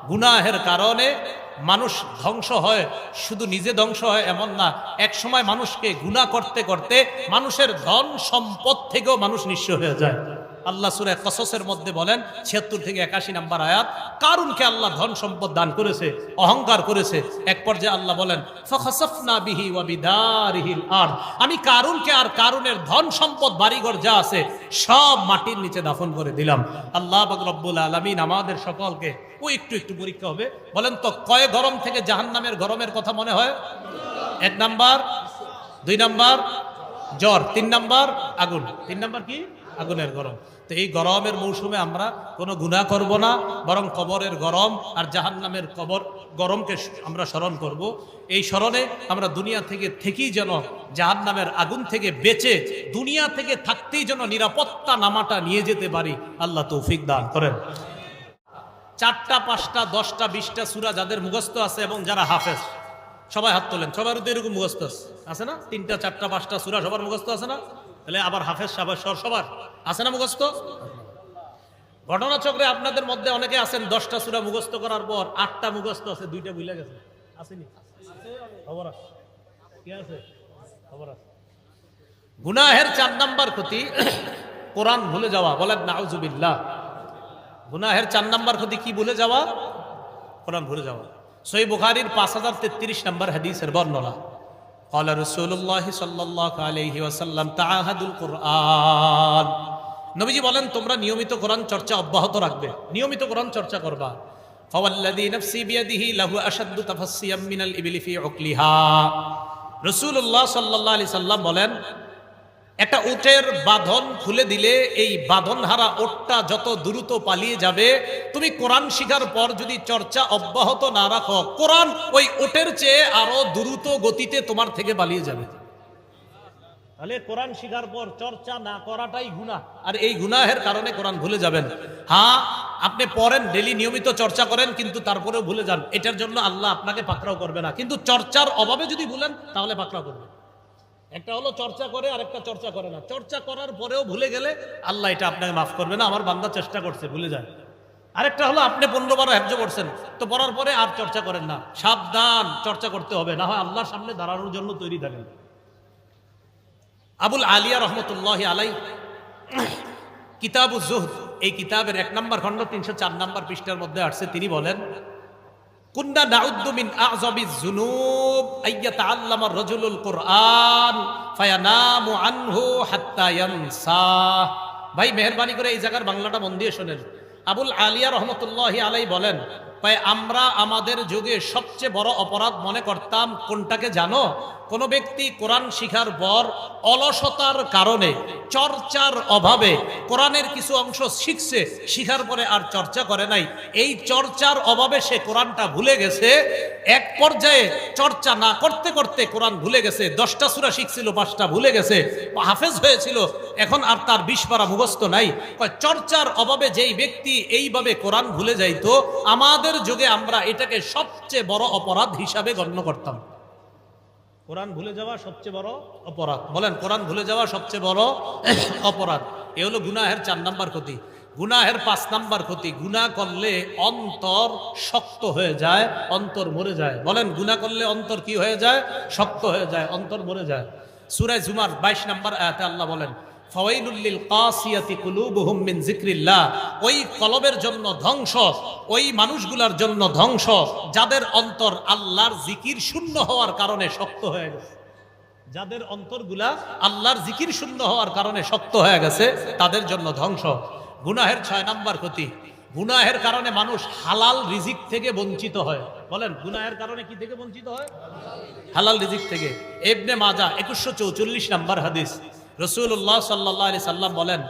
গুনাহের কারণে মানুষ ধ্বংস হয়, শুধু নিজে ধ্বংস হয় এমন না, এক সময় মানুষকে গুনাহ করতে করতে মানুষের ধন সম্পদ থেকেও মানুষ নিঃস্ব হয়ে যায়। আল্লাহ সূরা কসসের মধ্যে বলেন ৭৬ থেকে ৮১ নম্বর আয়াত, কারুনকে আল্লাহ ধন সম্পদ দান করেছে, অহংকার করেছে। এক পর্যায়ে আল্লাহ বলেন ফাখাসাফনা বিহি ওয়া বিদারিহিল আরদ, আমি কারুনকে আর কারুনের ধন সম্পদ বাড়িঘর যা আছে সব মাটির নিচে দাফন করে দিলাম। আল্লাহ পাক রব্বুল আলামিন আমাদের সকলকে একটু একটু পরীক্ষা হবে। বলেন তো কয় গরম থেকে জাহান্নামের গরমের কথা মনে হয়? ১ নাম্বার, ২ নাম্বার জ্বর, ৩ নাম্বার আগুন। ৩ নাম্বার কি? আগুনের গরম। তো এই গরমের মৌসুমে আমরা কোনো গুনাহ করব না, বরং কবরের গরম আর জাহান্নামের গরমকে আমরা স্মরণ করব। এই স্মরণে আমরা দুনিয়া থেকে থেকেই যেন জাহান্নামের আগুন থেকে বেঁচে দুনিয়া থেকে থাকতেই যেন নিরাপত্তা নামাটা নিয়ে যেতে পারি। আল্লাহ তৌফিক দান করেন। ৪টা ৫টা 10টা 20টা সূরা যাদের মুখস্থ আছে এবং যারা হাফেজ, সবাই হাত তোলেন। সবার তো এরকম মুখস্থ আছে না? 3টা 4টা 5টা সূরা সবার মুখস্থ আছে না? তাহলে আবার হাফেজ সাহেব সবার আছে না মুখস্থ? ঘটনাচক্রে আপনাদের মধ্যে অনেকে আছেন 10টা সূরা মুখস্থ করার পর 8টা মুখস্থ আছে, 2টা ভুলে গেছে। আসেনি? খবর আছে? কি আছে? খবর আছে। গুনাহের 4 নাম্বার ক্ষতি কোরআন ভুলে যাওয়া। বলেন নাউজুবিল্লাহ। গুনাহের 4 নাম্বার ক্ষতি কি? ভুলে যাওয়া, কোরআন ভুলে যাওয়া। সহিহ বুখারীর 5033 নম্বর হাদিসের বর্ণনা, قال رسول الله صلى الله عليه وسلم تعاهدوا القرآن, নবীজি বলেন তোমরা নিয়মিত কোরআন চর্চা অব্যাহত রাখবে, নিয়মিত কোরআন চর্চা করবা। فوالذي نفسي بيده له أشد تفصيا من الإبل في عقلها, রাসূলুল্লাহ সাল্লাল্লাহু আলাইহি সাল্লাম বলেন একটা উটের বাঁধন খুলে দিলে এই বাঁধনহারা ওটটা যত দ্রুত পালিয়ে যাবে, তুমি কোরআন শিখার পর যদি চর্চা অব্যাহত না রাখো, কোরআন ওই ওটের চেয়ে আরো দ্রুত গতিতে তোমার থেকে পালিয়ে যাবে। তাহলে কোরআন শিখার পর চর্চা না করাটাই গুনাহ, আর এই গুনাহের কারণে কোরআন ভুলে যাবেন। হ্যাঁ, আপনি পড়েন, ডেলি নিয়মিত চর্চা করেন, কিন্তু তারপরেও ভুলে যান, এটার জন্য আল্লাহ আপনাকে পাকড়াও করবে না। কিন্তু চর্চার অভাবে যদি ভুলেন তাহলে পাকড়াও করবে। একটা হলো চর্চা করে আর একটা চর্চা করে না। চর্চা করার পরেও ভুলে গেলে আল্লাহ এটা আপনাকে মাফ করবে না, আমার বান্দা চেষ্টা করছে ভুলে যায়। আরেকটা হলো আপনি 15 হেফজ করছেন, তো পড়ার পরে আর চর্চা করেন না। সাবধান, চর্চা করতে হবে, না হয় আল্লাহর সামনে দাঁড়ানোর জন্য তৈরি থাকেন। আবুল আলিয়া রহমতুল্লাহি আলাইহি কিতাবুজ যুহদ, এই কিতাবের 1 নম্বর খণ্ড 304 নম্বর পৃষ্ঠার মধ্যে আসছে, তিনি বলেন কুন্না নাউদ্দু মিন আযমিজ যুনুব আইয়াতাআল্লামা আর-রাজুলুল কুরআন ফায়ানামু আনহু হাত্তা ইয়ানসা। ভাই মেহেরবানি করে এই জায়গার বাংলাটা মন দিয়ে শোনেন। আবুল আলিয়া রহমতুল্লাহি আলাইহি বলেন, ভাই আমরা আমাদের যুগে সবচেয়ে বড় অপরাধ মনে করতাম কোনটাকে জানো? কোন ব্যক্তি কোরআন শিখার পর অলসতার কারণে, চর্চার অভাবে কোরআনের কিছু অংশ শিখছে, শিখার পরে আর চর্চা করে নাই, এই চর্চার অভাবে সে কোরআনটা ভুলে গেছে। এক পর্যায়ে চর্চা না করতে করতে কোরআন ভুলে গেছে, 10টা সূরা শিখছিল 5টা ভুলে গেছে, হাফেজ হয়েছিল, এখন আর তার 20 পারা মুখস্থ নাই। চর্চার অভাবে যেই ব্যক্তি এইভাবে কোরআন ভুলে যাইতো, আমাদের যুগে আমরা এটাকে সবচেয়ে বড় অপরাধ হিসাবে গণ্য করতাম। কোরআন ভুলে যাওয়া সবচেয়ে বড় অপরাধ। বলেন কোরআন ভুলে যাওয়া সবচেয়ে বড় অপরাধ। এ হলো গুনাহের 4 নাম্বার ক্ষতি। গুনাহের 5 নাম্বার ক্ষতি, গুনাহ করলে অন্তর শক্ত হয়ে যায়, অন্তর মরে যায়। বলেন গুনাহ করলে অন্তর কি হয়ে যায়? শক্ত হয়ে যায়, অন্তর মরে যায়। সূরা জুমার 22 নম্বর আয়াতে আল্লাহ বলেন ফাওয়াইলুল লিল কাসিয়াতি কুলুবুহুম মিন যিকরিল্লাহ, ওই কলবের জন্য ধ্বংস, ওই মানুষগুলোর জন্য ধ্বংস যাদের অন্তর আল্লাহর জিকির শূন্য হওয়ার কারণে শক্ত হয়ে গেছে। যাদের অন্তরগুলা আল্লাহর জিকির শূন্য হওয়ার কারণে শক্ত হয়ে গেছে, তাদের জন্য ধ্বংস। গুনাহের 6 নাম্বার ক্ষতি, গুনাহের কারণে মানুষ হালাল রিজিক থেকে বঞ্চিত হয়। বলেন গুনাহের কারণে কি থেকে বঞ্চিত হয়? হালাল রিজিক থেকে। ইবনে মাজাহ 2144 নাম্বার হাদিস, রাসূলুল্লাহ সাল্লাল্লাহু আলাইহি সাল্লাম বলেন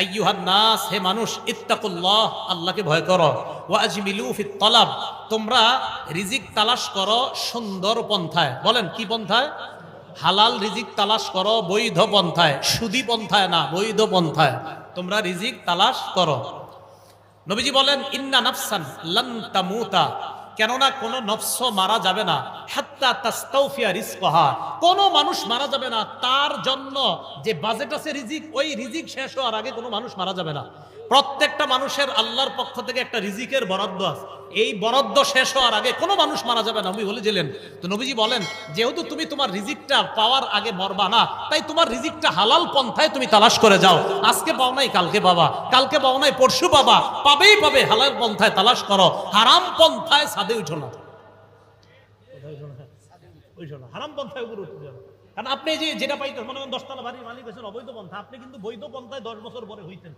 আইয়ুহান নাস, হে মানুষ, ইত্তাকুল্লাহ, আল্লাহকে ভয় করো, ওয়া আজমিলু ফিত তালাব, তোমরা রিজিক তালাশ করো সুন্দর পন্থায়। বলেন কি পন্থায়? হালাল রিজিক তালাশ করো বৈধ পন্থায়, সুদী পন্থায় না, বৈধ পন্থায় তোমরা রিজিক তালাশ করো। নবীজি বলেন ইন্না নাফসান লান তামুতা, কেননা কোন নফস মারা যাবে না, হাত্তা তাস্তাউফিয়া রিজকাহা, কোন মানুষ মারা যাবে না তার জন্য যে বাজেট আছে রিজিক, ওই রিজিক শেষ হওয়ার আগে কোনো মানুষ মারা যাবে না। প্রত্যেকটা মানুষের আল্লাহর পক্ষ থেকে একটা রিজিকের বরাদ্দ আছে। এই বরাদ্দ শেষ হওয়ার আগে কোনো মানুষ মারা যাবে না, নবী বলেছিলেন। তো নবীজি বলেন, যেহেতু তুমি তোমার রিজিকটা পাওয়ার আগে মরবা না, তাই তোমার রিজিকটা হালাল পন্থায় তুমি তালাশ করে যাও। আজকে পাও নাই কালকে পাবা, কালকে পাও নাই পরশু পাবা, পাবেই পাবে। হালাল পন্থায় তালাশ করো, হারাম পন্থায় ছাদে উঠো না, হারাম পন্থায় উপরে উঠে যাবে। কারণ আপনি যে যেটা পাইতেন, মনে করেন 10 তলা বাড়ির মালিক হয়েছেন অবৈধ পন্থা, আপনি কিন্তু বৈধ পন্থায় 10 বছর পরে হইতেন।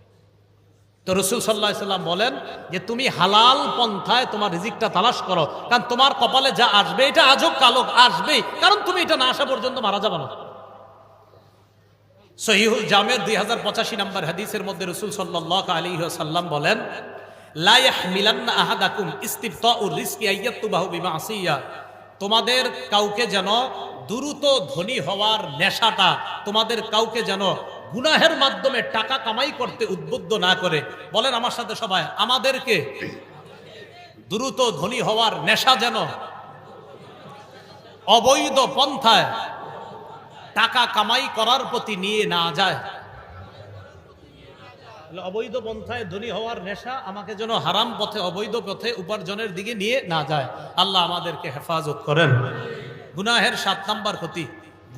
তো রাসূল সাল্লাল্লাহু আলাইহি সাল্লাম বলেন যে তুমি হালাল পন্থায় তোমার রিজিকটা তালাশ করো, কারণ তোমার কপালে যা আসবে এটা আজও কালো আসবেই, কারণ তুমি এটা না আসা পর্যন্ত মারা যাবে না। সহিহুল জামের 2085 নম্বর হাদিসের মধ্যে রাসূল সাল্লাল্লাহু আলাইহি ওয়াসাল্লাম বলেন, লা ইয়াহমিলান্না আহাদাকুম ইস্তিফতাউর রিজকি আইয়াতুবাহু বিমাসিয়া, তোমাদের কাউকে যেন দ্রুত ধনী হওয়ার নেশাটা তোমাদের কাউকে যেন গুনাহের মাধ্যমে টাকা কামাই করতে উদ্বুদ্ধ না করে। বলেন আমার সাথে সবাই, আমাদেরকে দ্রুত ধনী হওয়ার নেশা যেন অবৈধ পন্থায় টাকা কামাই করার প্রতি নিয়ে না যায়। অবৈধ পন্থায় ধনী হওয়ার নেশা আমাকে যেন হারাম পথে, অবৈধ পথে উপার্জনের দিকে নিয়ে না যায়। আল্লাহ আমাদেরকে হেফাজত করেন। গুনাহের 7 নাম্বার ক্ষতি,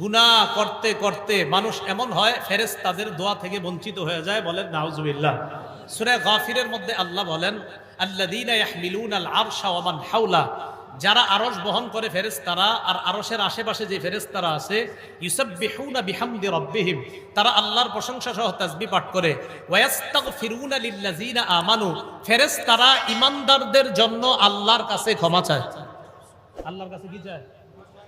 গুনাহ করতে করতে মানুষ এমন হয় ফেরেশতাদের দোয়া থেকে বঞ্চিত হয়ে যায়। বলেন নাউজুবিল্লাহ। সূরা গাফিরের মধ্যে আল্লাহ বলেন, আল্লাযীনা ইয়াহমিলুনাল আরশা ওয়া মান হাওলা, যারা আরশ বহন করে ফেরেশতারা আর আরশের আশেপাশে যে ফেরেশতারা আছে, ইউসাব্বিহুনা বিহামদি রাব্বিহিম, তারা আল্লাহর প্রশংসা সহ তাসবিহ পাঠ করে। ওয়ায়াস্তাগফিরুনা লিল্লাযীনা আমানু, ফেরেশতারা ঈমানদারদের জন্য আল্লাহর কাছে ক্ষমা চায়। আল্লাহর কাছে কি চায়?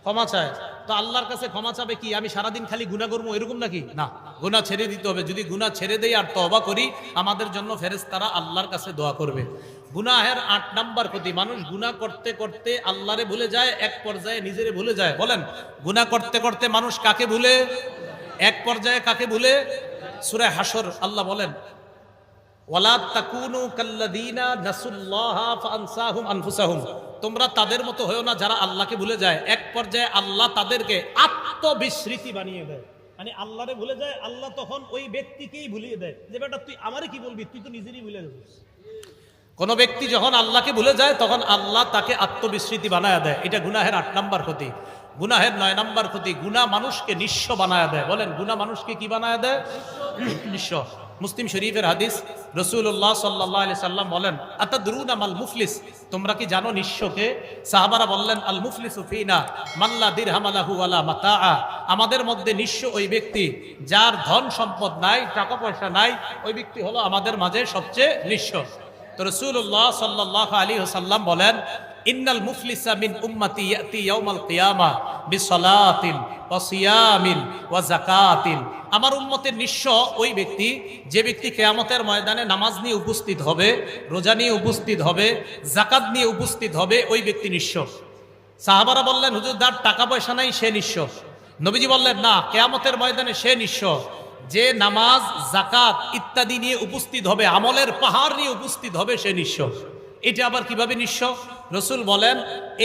ক্ষমা চায়। তো আল্লাহর কাছে ক্ষমা চাবে কি আমি সারাদিন খালি গুনাহ করবো এরকম নাকি? না, গুনাহ ছেড়ে দিতে হবে। যদি গুনাহ ছেড়ে দেই আর তওবা করি, আমাদের জন্য ফেরেশতারা আল্লাহর কাছে দোয়া করবে। গুনাহের 8 নাম্বার ক্ষতি, মানুষ গুনাহ করতে করতে আল্লাহরে ভুলে যায়, এক পর্যায়ে নিজেরে ভুলে যায়। বলেন, গুনাহ করতে করতে মানুষ কাকে ভুলে? এক পর্যায়ে কাকে ভুলে? সূরা হাশর আল্লাহ বলেন, ওয়ালা তাকুনু কাল্লাযীনা নাসুল্লাহা ফাআনসাহুম আনফুসাহুম, তোমরা তাদের মতো হয়ো না যারা আল্লাহকে ভুলে যায়। এক পর্যায়ে আল্লাহ তাদেরকে আত্মবিস্মৃতি বানিয়ে দেয়, মানে আল্লাহরে ভুলে যায়, আল্লাহ তখন ওই ব্যক্তিকেই ভুলিয়ে দেয় যে বেটা তুই আমারে কি বলবি, তুই তো নিজেরই ভুলে গেছিস। কোন ব্যক্তি যখন আল্লাহকে ভুলে যায় তখন আল্লাহ তাকে আত্মবিস্মৃতি বানায় দেয়। এটা গুনাহের 8 নাম্বার ক্ষতি। গুনাহের 9 নাম্বার ক্ষতি, গুনাহ মানুষকে নিঃস্ব বানায় দেয়। বলেন, গুনাহ মানুষকে কি বানায় দেয়? নিঃস্ব। মুসলিম শরীফের হাদিস, রাসূলুল্লাহ সাল্লাল্লাহু আলাইহি সাল্লাম বলেন, আতাদরুনা মাল মুফলিস, তোমরা কি জানো নিঃস্বকে? সাহাবারা বললেন, আল মুফলিসু ফিনা মান লা দিরহাম লাহু ওয়ালা মাতাআ, আমাদের মধ্যে নিঃস্ব ওই ব্যক্তি যার ধন সম্পদ নাই, টাকা পয়সা নাই, ওই ব্যক্তি হলো আমাদের মাঝে সবচেয়ে নিঃস্ব। তো রাসূলুল্লাহ সাল্লাল্লাহু আলাইহি ওয়াসাল্লাম বলেন, ইন্নাল মুফলিসা মিন উম্মতি ইয়াতি ইয়াউমাল কিয়ামা বিসসালাতিন ওয়া সিয়ামিন ওয়া যাকাতিন, আমার উম্মতের নিঃস্ব ওই ব্যক্তি যে ব্যক্তি কিয়ামতের ময়দানে নামাজ নিয়ে উপস্থিত হবে, রোজা নিয়ে উপস্থিত হবে, যাকাত নিয়ে উপস্থিত হবে, ওই ব্যক্তি নিঃস্ব। সাহাবারা বললেন, হুজুর যার টাকা পয়সা নাই সে নিঃস্ব। নবীজি বললেন, না, কিয়ামতের ময়দানে সে নিঃস্ব যে নামাজ, যাকাত ইত্যাদি নিয়ে উপস্থিত হবে, আমলের পাহাড় নিয়ে উপস্থিত হবে, সে নিঃস্ব। এটা আবার কিভাবে নিঃস্ব? রাসূল বলেন,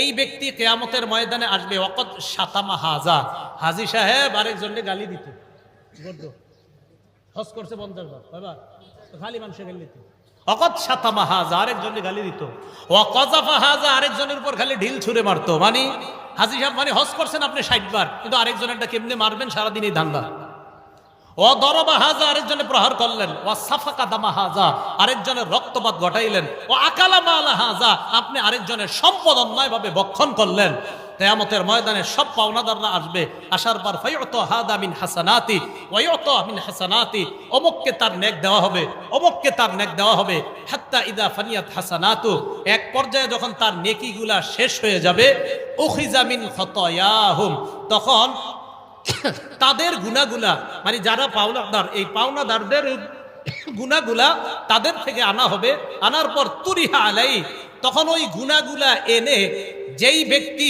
এই ব্যক্তি কিয়ামতের ময়দানে আসবে, ওয়াকাদ শাতামা হাজা, হাজী সাহেব আরেকজনকে গালি দিত, হজ করছে 50 বার, কয়বার? খালি মানুষে গালি দিত। ওয়াকাদ শাতামা হাজা, আরেকজনকে গালি দিত। ওয়াকাযাফা হাজা, আরেকজনের উপর খালি ঢিল ছুঁড়ে মারতো। মানে হাজী সাহেব মানে হজ করছেন আপনি 60 বার, কিন্তু আরেকজনেরটা কেমনে মারবেন সারাদিন এই ধান্দা। ও দরবা হাজা, আরেকজনে প্রহার করলেন। ও সাফাকা দামা হাজা, আরেকজনের রক্তপাত ঘটাইলেন। ও আকালা মালা হাজা, আপনি আরেকজনের সম্পদ অন্যায়ভাবে ভক্ষণ করলেন। কিয়ামতের ময়দানে সব পাওনাদাররা আসবে, আসার পর ফায়ুতু হাদা মিন হাসানাতি ওয়া ইউতু মিন হাসানাতি, অমুককে তার নেক দেওয়া হবে, অমুককে তার নেক দেওয়া হবে। হাত্তা ইদা ফানিয়াত হাসানাতু, এক পর্যায়ে যখন তার নেকিগুলা শেষ হয়ে যাবে, উখিযা মিন খাতায়াহুম, তখন তাদের গুনাহগুলা, মানে যারা পাওনাদার, এই পাওনাদারদের গুনাহগুলা তাদের থেকে আনা হবে। আনার পর তুরিহা আলাই, তখন ওই গুনাহগুলা এনে যেই ব্যক্তি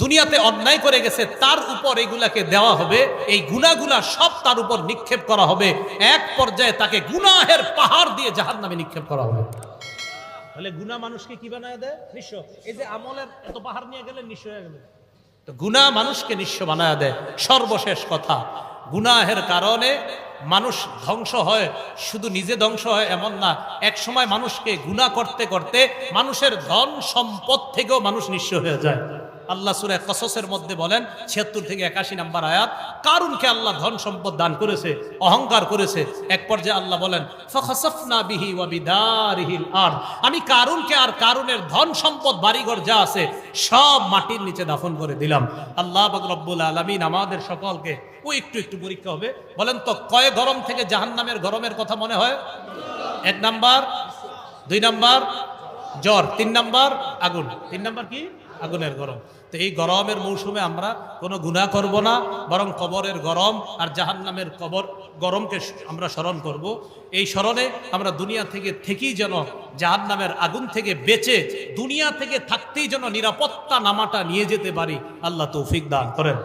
দুনিয়াতে অন্যায় করে গেছে তার উপর এগুলাকে দেওয়া হবে। এই গুনাহগুলা সব তার উপর নিক্ষেপ করা হবে। এক পর্যায়ে তাকে গুনাহের পাহাড় দিয়ে জাহান্নামে নিক্ষেপ করা হবে। তাহলে গুনাহ মানুষকে কি বানায় দেয়? নিঃস্ব। এই যে আমলের এত পাহাড় নিয়ে গেলেন, নিঃস্ব হয়ে গেলেন। তো গুনাহ মানুষকে নিঃস্ব বানায় দেয়। সর্বশেষ কথা, গুনাহের কারণে মানুষ ধ্বংস হয়, শুধু নিজে ধ্বংস হয় এমন না, এক সময় মানুষকে গুনাহ করতে করতে মানুষের ধন সম্পদ থেকেও মানুষ নিঃস্ব হয়ে যায়। আল্লাহ সূরা কসসের মধ্যে বলেন ৭৬ থেকে ৮১ নম্বর আয়াত, কারুনকে আল্লাহ ধন সম্পদ দান করেছে, অহংকার করেছে। এক পর্যায়ে আল্লাহ বলেন ফাখাসাফনা বিহি ওয়া বিদারিহিল আরদ, আমি কারুনকে আর কারুনের ধন সম্পদ বাড়িঘর যা আছে সব মাটির নিচে দাফন করে দিলাম। আল্লাহ পাক রব্বুল আলামিন আমাদের সকলকে একটু একটু পরীক্ষা হবে। বলেন তো কয় গরম থেকে জাহান্নামের গরমের কথা মনে হয়? ১ নাম্বার, ২ নাম্বার জ্বর, ৩ নাম্বার আগুন। ৩ নাম্বার কি? আগুনের গরম। তো এই গরমের মৌসুমে আমরা কোনো গুনাহ করব না, বরং কবরের গরম আর জাহান্নামের গরমকে আমরা স্মরণ করব। এই স্মরণে আমরা দুনিয়া থেকে থেকেই যেন জাহান্নামের আগুন থেকে বেঁচে দুনিয়া থেকে থাকতেই যেন নিরাপত্তা নামাটা নিয়ে যেতে পারি। আল্লাহ তৌফিক দান করেন।